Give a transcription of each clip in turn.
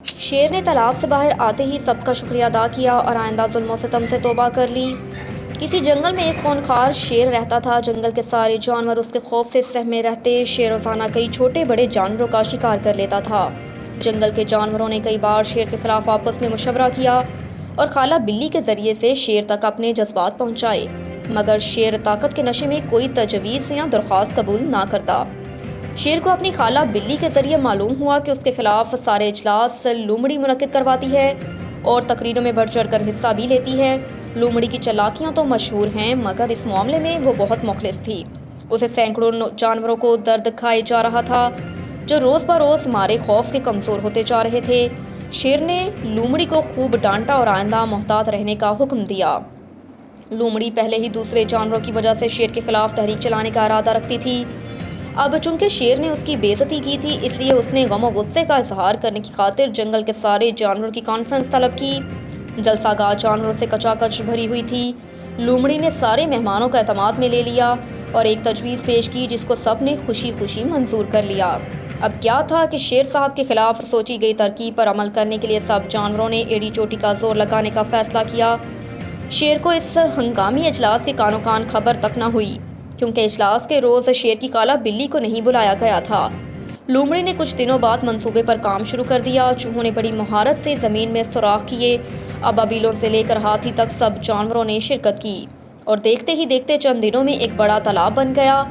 शेर ने तालाब से बाहर आते ही सबका शुक्रिया अदा किया और आइंदा जुल्म व सितम से तौबा कर ली। किसी जंगल में एक खूंखार शेर रहता था। जंगल के सारे जानवर उसके खौफ से सहमे रहते। शेर रोजाना कई छोटे बड़े जानवरों का शिकार कर लेता था। जंगल के जानवरों ने कई बार शेर के खिलाफ आपस में मशवरा किया और खाला बिल्ली के जरिए से शेर तक अपने जज्बात पहुंचाए, मगर शेर ताकत के नशे में कोई तजवीज़ या दरख्वास्त कबूल ना करता। शेर को अपनी खाला बिल्ली के जरिए मालूम हुआ कि उसके खिलाफ सारे इजलास लोमड़ी मुनक्किद करवाती है और तकरीरों में बढ़ चढ़ कर हिस्सा भी लेती है। लोमड़ी की चालाकियां तो मशहूर हैं, मगर इस मामले में वो बहुत मुखलिस थी। उसे सैकड़ों जानवरों को दर्द खाए जा रहा था, जो रोज़ बरोज़ मारे खौफ के कमज़ोर होते जा रहे थे। शेर ने लोमड़ी को खूब डांटा और आइंदा मोहतात रहने का हुक्म दिया। लोमड़ी पहले ही दूसरे जानवरों की वजह से शेर के खिलाफ तहरीक चलाने का इरादा रखती थी। अब चूंकि शेर ने उसकी बेइज्जती की थी, इसलिए उसने गम और गुस्से का इजहार करने की खातिर जंगल के सारे जानवरों की कॉन्फ्रेंस तलब की। जलसागाह जानवरों से कचाकच भरी हुई थी। लोमड़ी ने सारे मेहमानों का एतमाद में ले लिया और एक तजवीज़ पेश की, जिसको सब ने खुशी खुशी मंजूर कर लिया। अब क्या था कि शेर साहब के खिलाफ सोची गई तरकीब पर अमल करने के लिए सब जानवरों ने एड़ी चोटी का जोर लगाने का फैसला किया। शेर को इस हंगामी इजलास के कानो कान खबर तक न हुई, क्योंकि इजलास के रोज़ शेर की काला बिल्ली को नहीं बुलाया गया था। लोमड़ी ने कुछ दिनों बाद मंसूबे पर काम शुरू कर दिया। चूहों ने बड़ी महारत से ज़मीन में सुराख किए। अबाबीलों से लेकर हाथी तक सब जानवरों ने शिरकत की और देखते ही देखते चंद दिनों में एक बड़ा तालाब बन गया।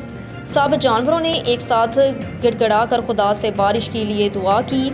सब जानवरों ने एक साथ गिड़गिड़ा कर खुदा से बारिश के लिए दुआ की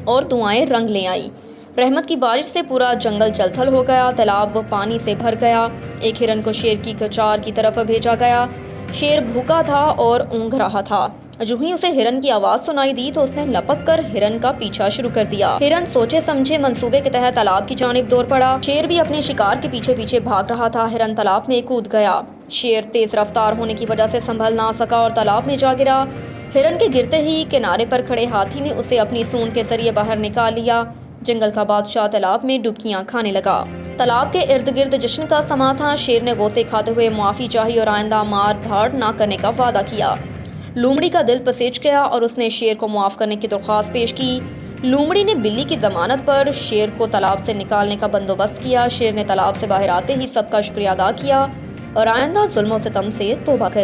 और दुआएं रंग ले आई। रहमत की बारिश से पूरा जंगल जलथल हो गया। तालाब पानी से भर गया। एक हिरन को शेर की कचार की तरफ भेजा गया। शेर भूखा था और ऊँघ रहा था। जो ही उसे हिरन की आवाज़ सुनाई दी तो उसने लपक कर हिरन का पीछा शुरू कर दिया। हिरन सोचे समझे मंसूबे के तहत तालाब की जानिब दौड़ पड़ा। शेर भी अपने शिकार के पीछे पीछे भाग रहा था। हिरन तालाब में कूद गया। शेर तेज रफ्तार होने की वजह से संभल ना सका और तालाब में जा गिरा। हिरन के गिरते ही किनारे पर खड़े हाथी ने उसे अपनी सूंड के जरिए बाहर निकाल लिया। जंगल का बादशाह तालाब में डुबकियां खाने लगा। तालाब के इर्द गिर्द जश्न का समा था। शेर ने गोते खाते हुए माफ़ी चाही और आइंदा मार धाड़ ना करने का वादा किया। लोमड़ी का दिल पसीज गया और उसने शेर को मुआफ़ करने की दरख्वास्त पेश की। लोमड़ी ने बिल्ली की जमानत पर शेर को तालाब से निकालने का बंदोबस्त किया। शेर ने तालाब से बाहर आते ही सबका शुक्रिया अदा किया और आइंदा जुल्म और सितम से तौबा कर